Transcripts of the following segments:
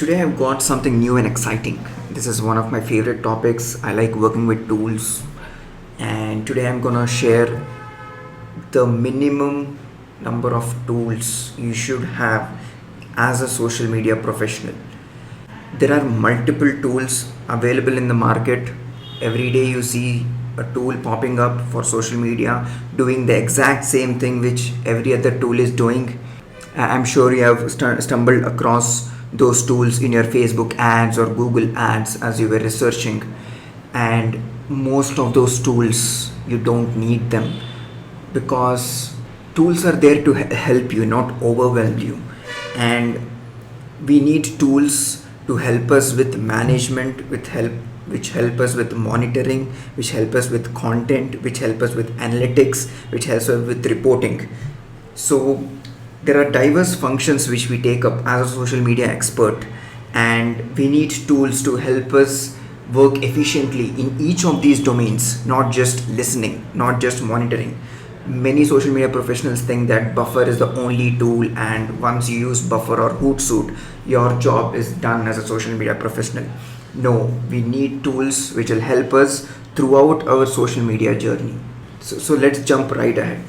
Today I've got something new and exciting. This is one of my favorite topics. I like working with tools, and today I'm gonna share the minimum number of tools you should have as a social media professional. There are multiple tools available in the market. Every day you see a tool popping up for social media doing the exact same thing which every other tool is doing. I'm sure you have stumbled across those tools in your Facebook ads or Google ads as you were researching, and most of those tools you don't need them because tools are there to help you, not overwhelm you. And we need tools to help us with management, which help us with monitoring, which help us with content, which help us with analytics, which helps us with reporting. So there are diverse functions which we take up as a social media expert, and we need tools to help us work efficiently in each of these domains, not just listening, not just monitoring. Many social media professionals think that Buffer is the only tool, and once you use Buffer or Hootsuite, your job is done as a social media professional. No, we need tools which will help us throughout our social media journey. So let's jump right ahead.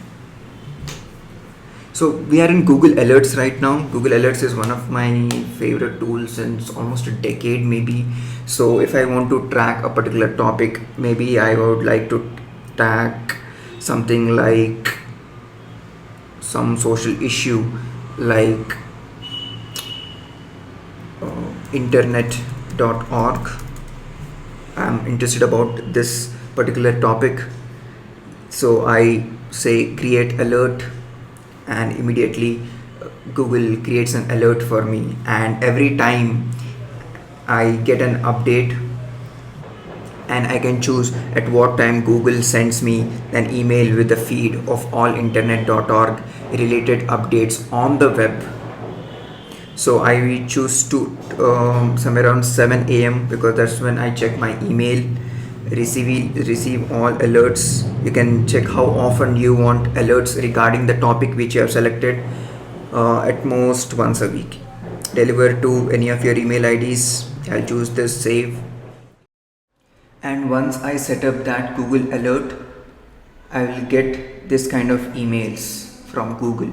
So we are in Google Alerts right now. Google Alerts is one of my favorite tools since almost a decade maybe. So if I want to track a particular topic, maybe I would like to track something like some social issue like internet.org. I'm interested about this particular topic. So I say create alert, and immediately Google creates an alert for me, and every time I get an update, and I can choose at what time Google sends me an email with the feed of all internet.org related updates on the web. So I choose to somewhere around 7 a.m. because that's when I check my email, receive all alerts. You can check how often you want alerts regarding the topic which you have selected. At most once a week, deliver to any of your email IDs. I'll choose this save, and once I set up that Google alert, I will get this kind of emails from Google.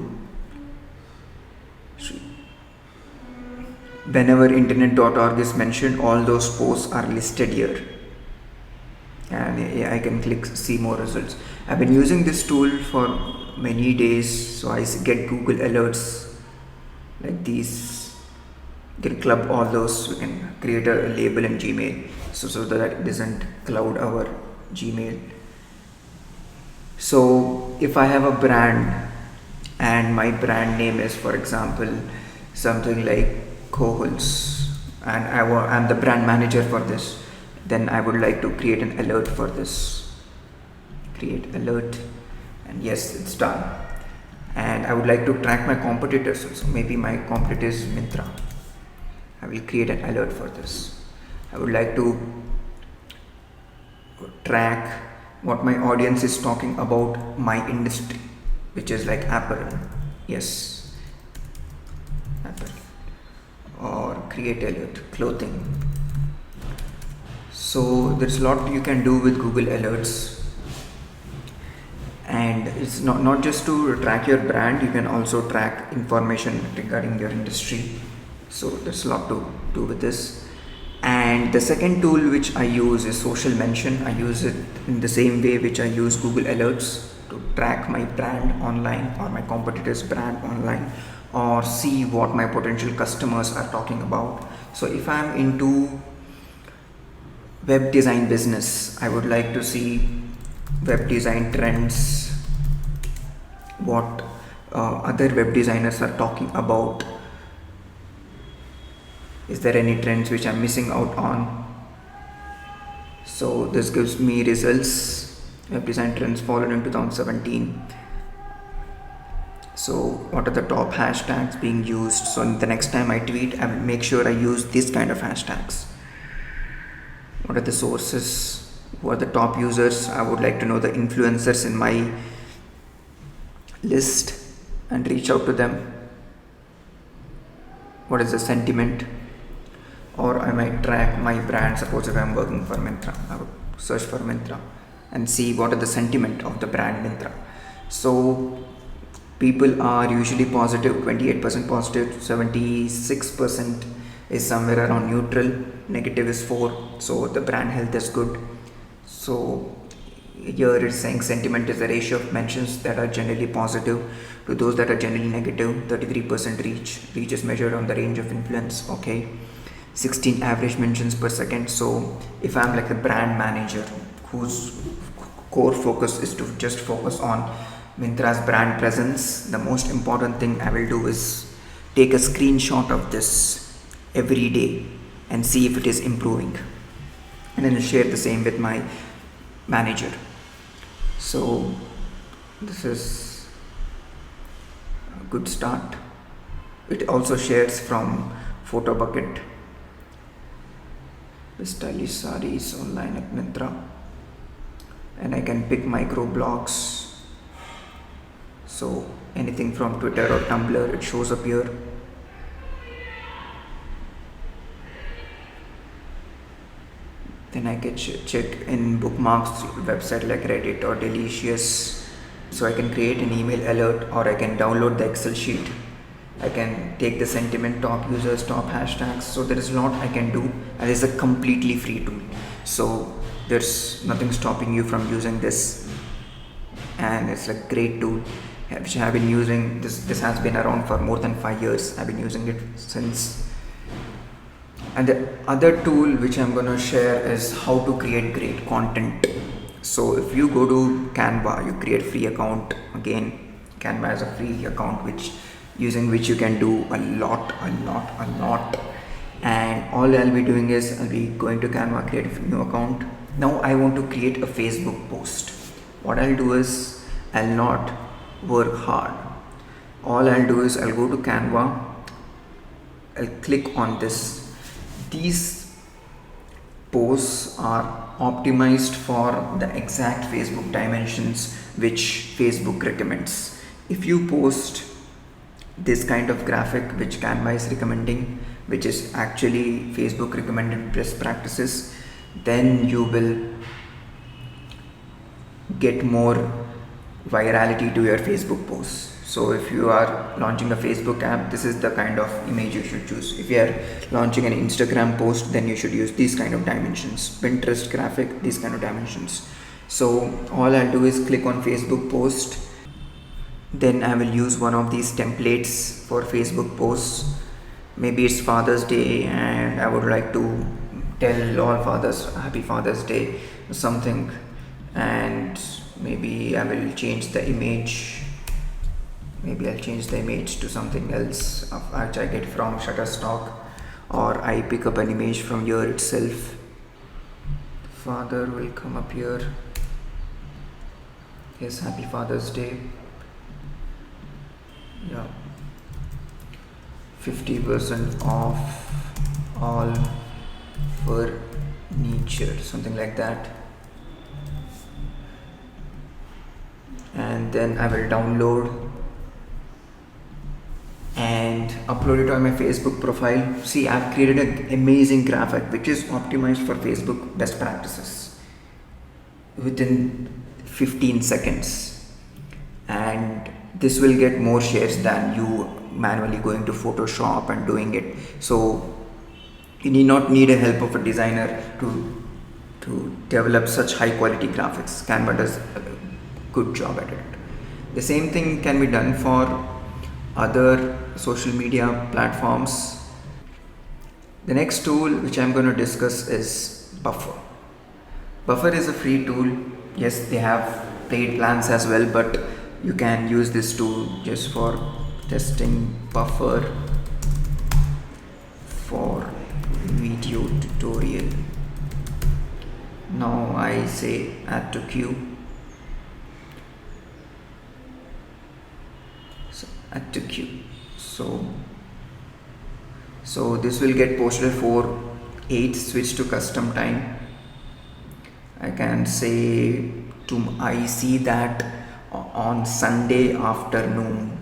Whenever internet.org is mentioned, all those posts are listed here, and I can click see more results. I've been using this tool for many days, so I get Google alerts like these. You can club all those. We can create a label in Gmail so that it doesn't cloud our Gmail. So if I have a brand and my brand name is, for example, something like Kohl's, and I'm the brand manager for this, then I would like to create an alert for this. Create alert, and yes, it's done. And I would like to track my competitors also. Maybe my competitor is Myntra. I will create an alert for this. I would like to track what my audience is talking about my industry, which is like apparel. Yes, apparel. Or create alert, clothing. So there's a lot you can do with Google Alerts, and it's not just to track your brand. You can also track information regarding your industry. So there's a lot to do with this. And the second tool which I use is Social Mention. I use it in the same way which I use Google Alerts to track my brand online or my competitor's brand online, or see what my potential customers are talking about. So if I'm into web design business, I would like to see web design trends, what other web designers are talking about. Is there any trends which I'm missing out on? So this gives me results. Web design trends followed in 2017. So what are the top hashtags being used? So the next time I tweet, I will make sure I use this kind of hashtags. What are the sources? Who are the top users? I would like to know the influencers in my list and reach out to them. What is the sentiment? or I might track my brand. Suppose if I'm working for Myntra, I would search for Myntra and see what are the sentiment of the brand Myntra. So people are usually positive, 28% positive, 76% is somewhere around neutral, negative is 4. So the brand health is good. So here it's saying sentiment is the ratio of mentions that are generally positive to those that are generally negative. 33% reach is measured on the range of influence. Okay, 16 average mentions per second. So if I'm like a brand manager whose core focus is to just focus on Myntra's brand presence, the most important thing I will do is take a screenshot of this every day and see if it is improving, and then I'll share the same with my manager. So this is a good start. It also shares from Photo Bucket, the stylish sarees online at Myntra, and I can pick micro blogs. So anything from Twitter or Tumblr, it shows up here. Then I can check in bookmarks website like Reddit or Delicious. So I can create an email alert, or I can download the Excel sheet. I can take the sentiment, top users, top hashtags. So there is a lot I can do, and it's a completely free tool. So there's nothing stopping you from using this, and it's a great tool which I have been using. This has been around for more than 5 years. I've been using it since. And the other tool which I'm going to share is how to create great content. So if you go to Canva, you create free account. Again, Canva has a free account using which you can do a lot. And all I'll be doing is I'll be going to Canva, create a new account. Now I want to create a Facebook post. What I'll do is I'll not work hard. All I'll do is I'll go to Canva, I'll click on this. These posts are optimized for the exact Facebook dimensions which Facebook recommends. If you post this kind of graphic which Canva is recommending, which is actually Facebook recommended best practices, then you will get more virality to your Facebook posts. So if you are launching a Facebook app, this is the kind of image you should choose. If you are launching an Instagram post, then you should use these kind of dimensions. Pinterest graphic, these kind of dimensions. So all I'll do is click on Facebook post. Then I will use one of these templates for Facebook posts. Maybe it's Father's Day and I would like to tell all fathers Happy Father's Day or something. And maybe I will change the image. Maybe I'll change the image to something else which I get from Shutterstock, or I pick up an image from here itself. Father will come up here. Yes, Happy Father's Day. Yeah, 50% off all furniture, something like that. And then I will download and upload it on my Facebook profile. See, I've created an amazing graphic which is optimized for Facebook best practices within 15 seconds, and this will get more shares than you manually going to Photoshop and doing it. So you need a help of a designer to develop such high quality graphics. Canva does a good job at it. The same thing can be done for other social media platforms. The next tool which I'm going to discuss is Buffer. Buffer is a free tool. Yes, they have paid plans as well, but you can use this tool just for testing. Buffer for video tutorial. Now I say add to queue. Add to queue. So this will get posted for 8, switch to custom time. I can say I see that on Sunday afternoon.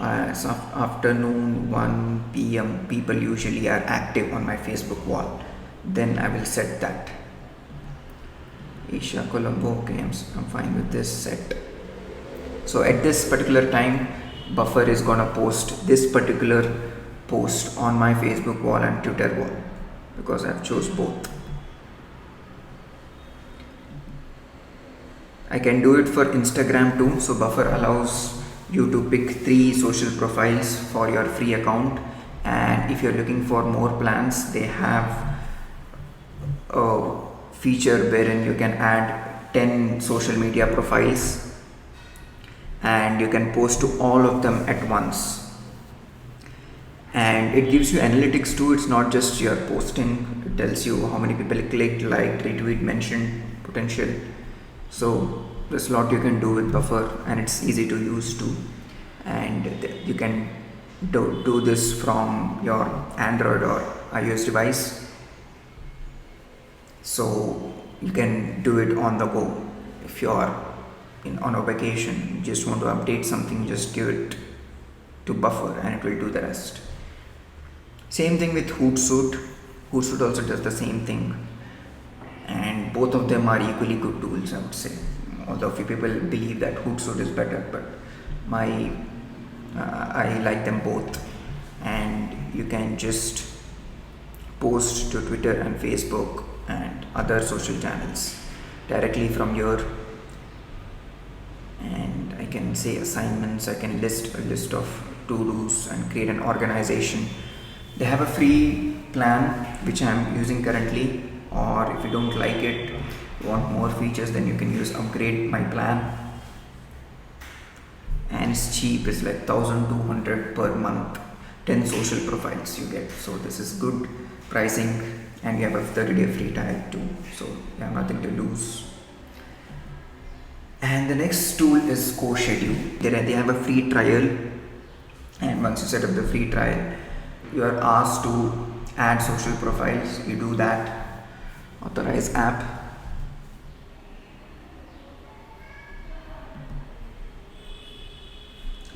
Afternoon 1 p.m. people usually are active on my Facebook wall. Then I will set that. Asia Colombo, okay, I'm fine with this set. So at this particular time, Buffer is gonna post this particular post on my Facebook wall and Twitter wall because I've chose both. I can do it for Instagram too. So Buffer allows you to pick 3 social profiles for your free account, and if you're looking for more plans, they have a feature wherein you can add 10 social media profiles and you can post to all of them at once, and it gives you analytics too. It's not just your posting, it tells you how many people clicked, liked, retweet, mentioned, potential. So there's a lot you can do with Buffer, and it's easy to use too, and you can do this from your Android or iOS device. So you can do it on the go. If you're on a vacation, you just want to update something, just give it to Buffer and it will do the rest. Same thing with Hootsuite. Hootsuite also does the same thing, and both of them are equally good tools, I would say. Although a few people believe that Hootsuite is better, but I like them both. And you can just post to Twitter and Facebook and other social channels directly from here. And I can say assignments, I can list a list of to-dos and create an organization. They have a free plan which I am using currently, or if you don't like it, you want more features, then you can use upgrade my plan, and it's cheap. It's like 1,200 per month, 10 social profiles you get. So this is good pricing, and you have a 30-day free trial too, so you have nothing to lose. And the next tool is CoSchedule. They have a free trial, and once you set up the free trial, you are asked to add social profiles. You do that, authorize app,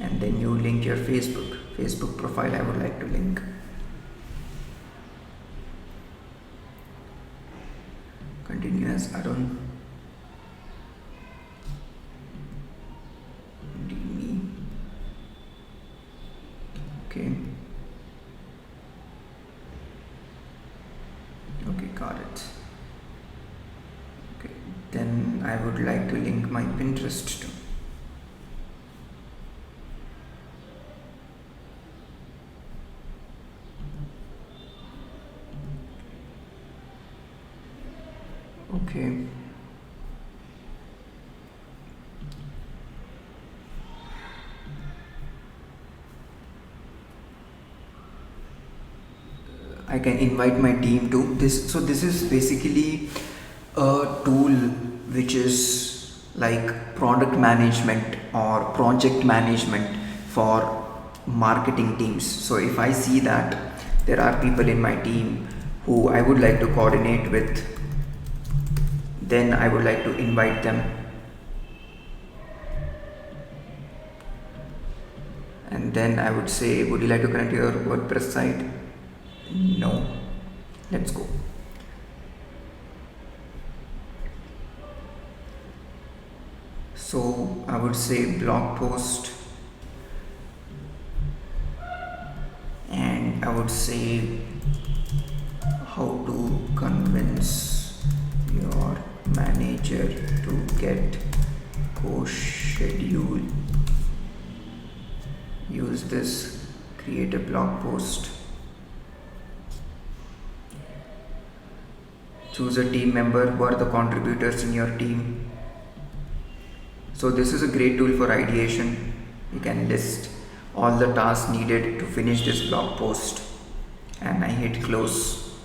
and then you link your Facebook profile. I would like to link. Continue as Arun. Okay. Okay, got it. Okay, then I would like to link my Pinterest too. Okay. I can invite my team to this. So this is basically a tool which is like product management or project management for marketing teams. So if I see that there are people in my team who I would like to coordinate with, then I would like to invite them, and then I would say, would you like to connect to your WordPress site? No. Let's go. So I would say blog post, and I would say how to convince your manager to get CoSchedule. Use this, create a blog post. Choose a team member. Who are the contributors in your team? So this is a great tool for ideation. You can list all the tasks needed to finish this blog post, and I hit close,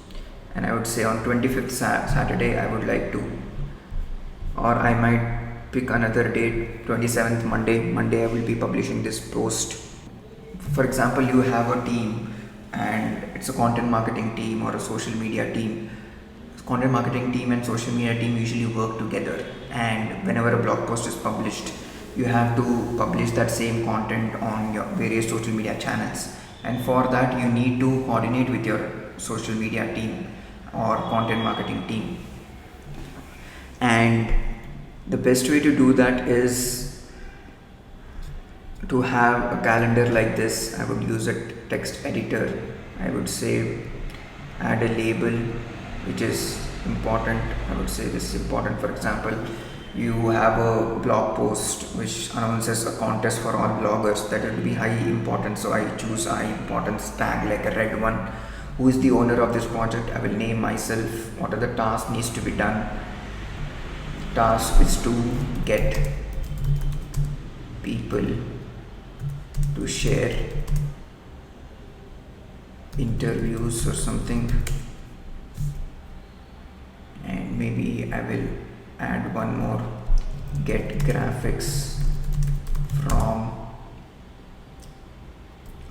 and I would say on 25th Saturday I would like to, or I might pick another date, 27th Monday I will be publishing this post. For example, you have a team and it's a content marketing team or a social media team. Content marketing team and social media team usually work together, and whenever a blog post is published, you have to publish that same content on your various social media channels, and for that you need to coordinate with your social media team or content marketing team. And the best way to do that is to have a calendar like this. I would use a text editor. I would say add a label which is important. I would say this is important. For example, you have a blog post which announces a contest for all bloggers, that will be high importance, so I choose high importance tag like a red one. Who is the owner of this project? I will name myself. What are the tasks needs to be done? Task is to get people to share interviews or something, and maybe I will add one more, get graphics from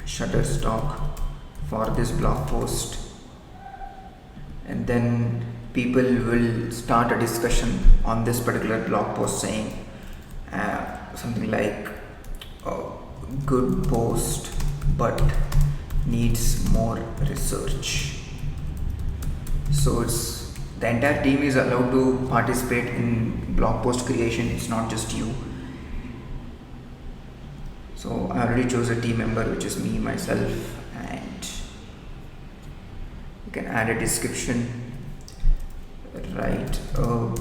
Shutterstock for this blog post. And then people will start a discussion on this particular blog post saying something like good post but needs more research. So it's the entire team is allowed to participate in blog post creation. It's not just you. So I already chose a team member, which is me myself, and you can add a description, write a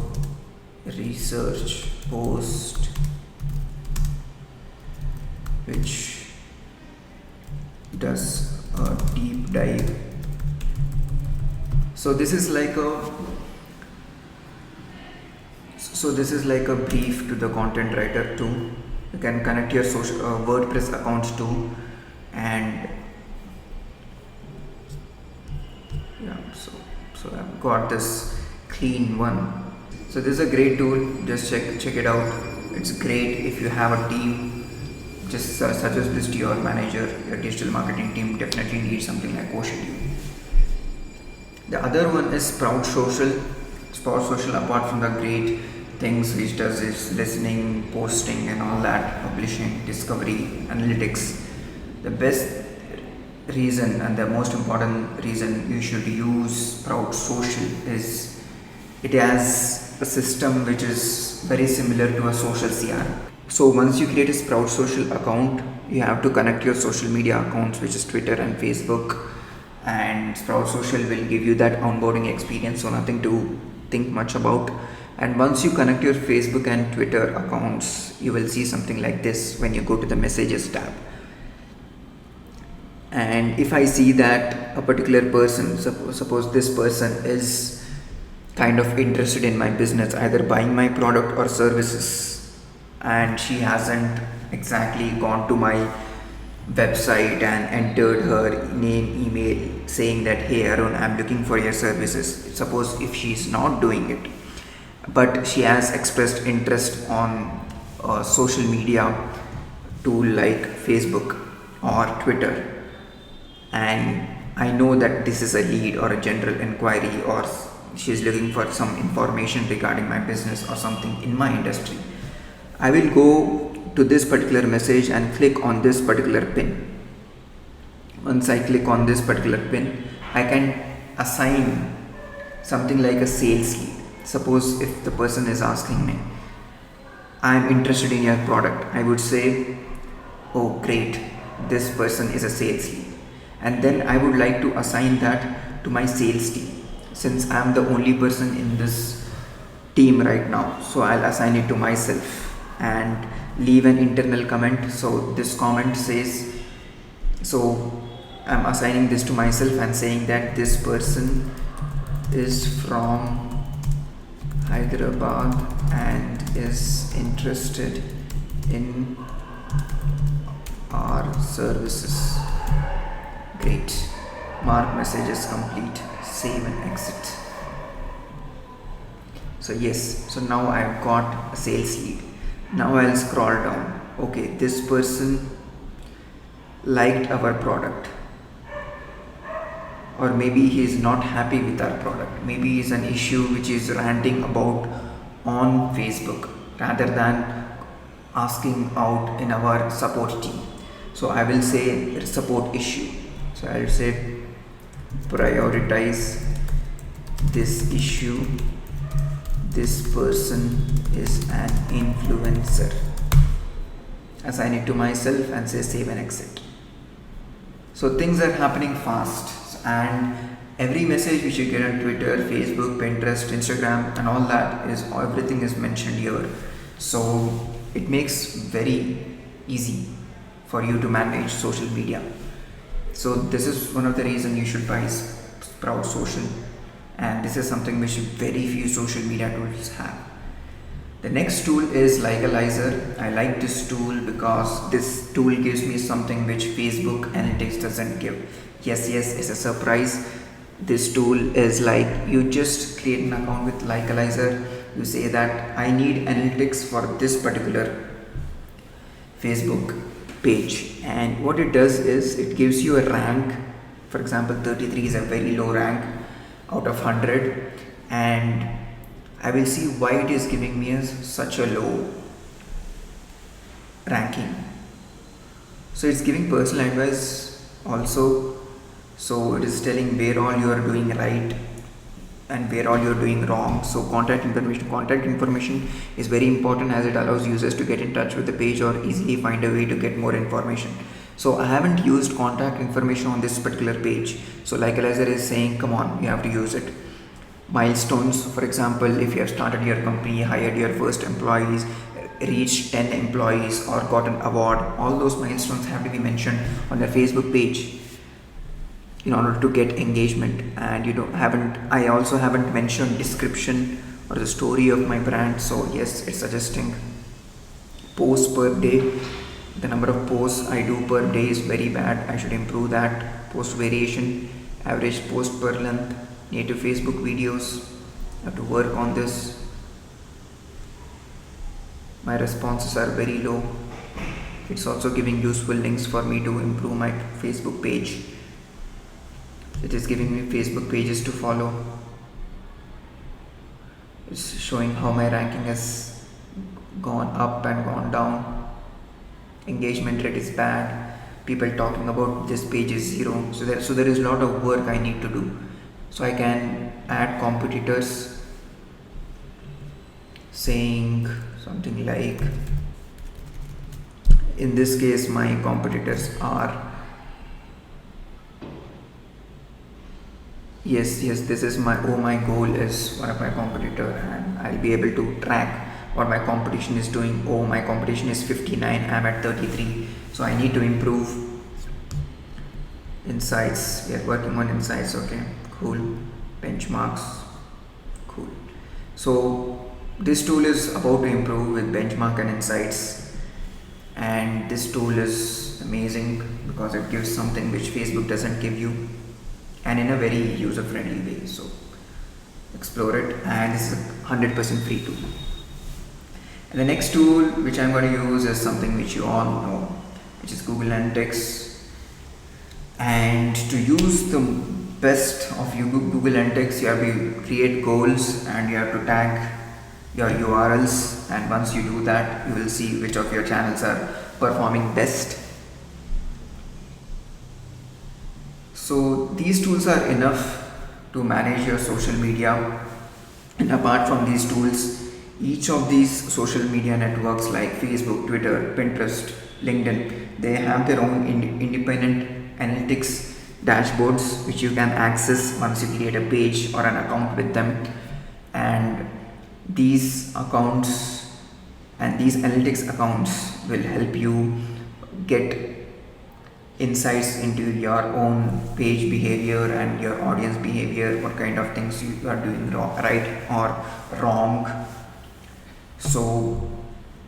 research post which does a deep dive. So this is like a brief to the content writer too. You can connect your social WordPress accounts too, and yeah, so I've got this clean one. So this is a great tool. Just check it out. It's great if you have a team. Just suggest this to your manager. Your digital marketing team definitely needs something like Quotient. The other one is Sprout Social. Sprout Social, apart from the great things which does is listening, posting and all that, publishing, discovery, analytics. The best reason and the most important reason you should use Sprout Social is it has a system which is very similar to a social CRM. So once you create a Sprout Social account, you have to connect your social media accounts, which is Twitter and Facebook, and Sprout Social will give you that onboarding experience, so nothing to think much about. And once you connect your Facebook and Twitter accounts, you will see something like this when you go to the messages tab. And if I see that a particular person, suppose this person is kind of interested in my business, either buying my product or services, and she hasn't exactly gone to my website and entered her name, email, saying that, hey Arun, I'm looking for your services. Suppose if she's not doing it, but she has expressed interest on a social media tool like Facebook or Twitter, and I know that this is a lead or a general inquiry, or she's looking for some information regarding my business or something in my industry, I will go to this particular message and click on this particular pin. Once I click on this particular pin, I can assign something like a sales lead. Suppose if the person is asking me, I'm interested in your product, I would say, oh great, this person is a sales lead. And then I would like to assign that to my sales team, since I'm the only person in this team right now. So I'll assign it to myself and leave an internal comment. So this comment says, so I'm assigning this to myself and saying that this person is from Hyderabad and is interested in our services. Great. Mark messages complete. Save and exit. So yes, so now I've got a sales lead. Now I'll scroll down. Okay, this person liked our product, or maybe he is not happy with our product. Maybe it's an issue which is ranting about on Facebook rather than asking out in our support team. So I will say support issue. So I'll say prioritize this issue. This person is an influencer. Assign it to myself and say save and exit. So things are happening fast, and every message which you get on Twitter, Facebook, Pinterest, Instagram, and all that is everything is mentioned here. So it makes very easy for you to manage social media. So this is one of the reasons you should buy Sprout Social, and this is something which very few social media tools have. The next tool is Likealizer. I like this tool because this tool gives me something which Facebook Analytics doesn't give. Yes, it's a surprise. This tool is like you just create an account with Likealizer. You say that I need analytics for this particular Facebook page, and what it does is it gives you a rank. For example, 33 is a very low rank out of 100, and I will see why it is giving me such a low ranking. So it's giving personal advice also. So it is telling where all you are doing right and where all you are doing wrong. So contact information is very important, as it allows users to get in touch with the page or easily find a way to get more information. So I haven't used contact information on this particular page. So Likealizer is saying, come on, you have to use it. Milestones, for example, if you have started your company, hired your first employees, reached 10 employees, or got an award, all those milestones have to be mentioned on their Facebook page in order to get engagement. And I also haven't mentioned description or the story of my brand. So yes, it's suggesting posts per day. The number of posts I do per day is very bad. I should improve that. Post variation, average post per length, native Facebook videos. I have to work on this. My responses are very low. It's also giving useful links for me to improve my Facebook page. It is giving me Facebook pages to follow. It's showing how my ranking has gone up and gone down. Engagement rate is bad. People talking about this page is 0. So there is a lot of work I need to do. So I can add competitors, saying something like, in this case my competitors are, yes, this is my goal is one of my competitor, and I'll be able to track what my competition is doing. My competition is 59, I'm at 33, so I need to improve. Insights, we are working on insights. Okay, cool. Benchmarks, cool. So this tool is about to improve with benchmark and insights, and this tool is amazing because it gives something which Facebook doesn't give you, and in a very user friendly way. So explore it, and this is a 100% free tool. And the next tool which I'm going to use is something which you all know, which is Google Analytics. And to use the best of Google Analytics, you have to create goals and you have to tag your URLs, and once you do that, you will see which of your channels are performing best. So these tools are enough to manage your social media, and apart from these tools, each of these social media networks like Facebook, Twitter, Pinterest, LinkedIn, they have their own independent analytics dashboards which you can access once you create a page or an account with them. And these accounts and these analytics accounts will help you get insights into your own page behavior and your audience behavior, what kind of things you are doing right or wrong. So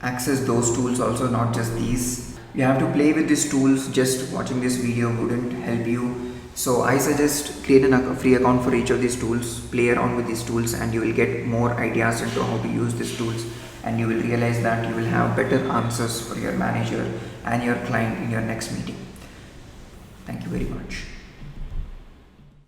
access those tools also, not just these. You have to play with these tools. Just watching this video wouldn't help you. So I suggest create a free account for each of these tools, play around with these tools, and you will get more ideas into how to use these tools, and you will realize that you will have better answers for your manager and your client in your next meeting. Thank you very much.